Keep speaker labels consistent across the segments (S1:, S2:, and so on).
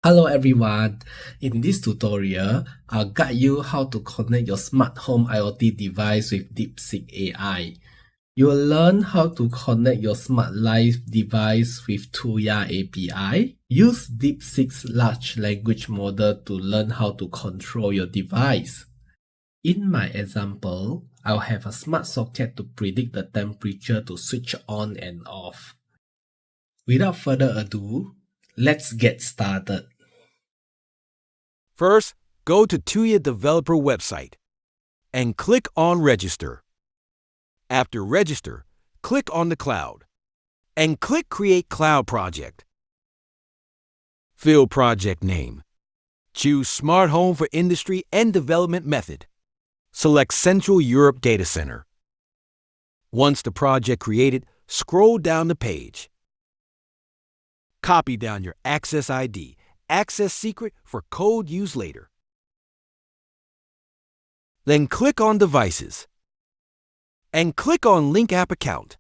S1: Hello everyone, in this tutorial, I'll guide you how to connect your smart home IoT device with Deepseek AI. You will learn how to connect your smart life device with Tuya API. Use Deepseek's large language model to learn how to control your device. In my example, I'll have a smart socket to predict the temperature to switch on and off. Without further ado, let's get started.
S2: First, go to Tuya Developer website and click on Register. After Register, click on the cloud and click Create Cloud Project. Fill project name. Choose Smart Home for Industry and Development Method. Select Central Europe Data Center. Once the project created, scroll down the page. Copy down your access ID, access secret for code used later. Then click on Devices and click on Link App Account.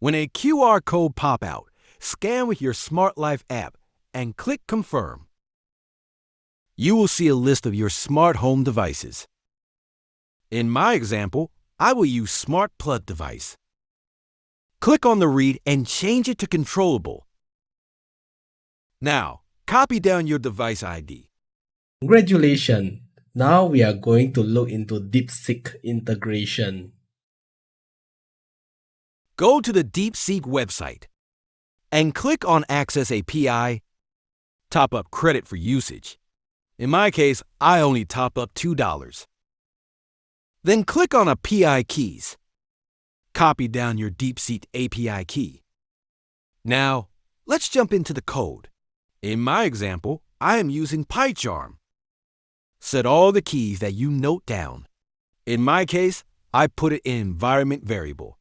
S2: When a QR code pop out, scan with your Smart Life app and click Confirm. You will see a list of your smart home devices. In my example, I will use Smart Plug device. Click on the read and change it to Controllable. Now, copy down your device ID.
S1: Congratulations! Now we are going to look into Deepseek integration.
S2: Go to the Deepseek website and click on Access API, top up credit for usage. In my case, I only top up $2. Then click on API keys. Copy down your Deepseek API key. Now, let's jump into the code. In my example, I am using PyCharm. Set all the keys that you note down. In my case, I put it in environment variable.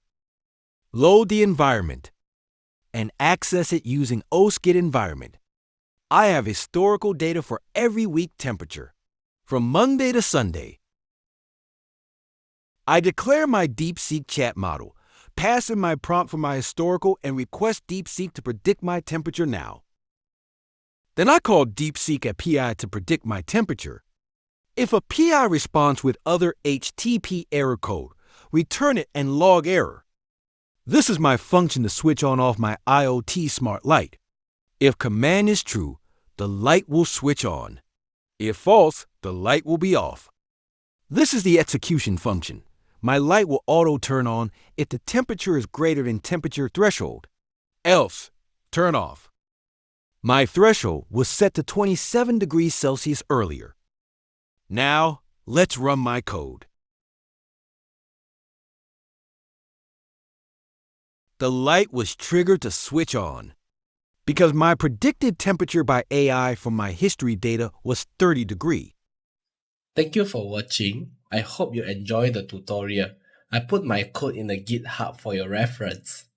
S2: Load the environment and access it using OSGit environment. I have historical data for every week temperature, from Monday to Sunday. I declare my Deepseek chat model, pass in my prompt for my historical, and request Deepseek to predict my temperature now. Then I call Deepseek API to predict my temperature. If a PI responds with other HTTP error code, return it and log error. This is my function to switch on off my IoT smart light. If command is true, the light will switch on. If false, the light will be off. This is the execution function. My light will auto turn on if the temperature is greater than temperature threshold. Else, turn off. My threshold was set to 27 degrees Celsius earlier. Now, let's run my code. The light was triggered to switch on because my predicted temperature by AI from my history data was 30 degrees.
S1: Thank you for watching. I hope you enjoyed the tutorial. I put my code in the GitHub for your reference.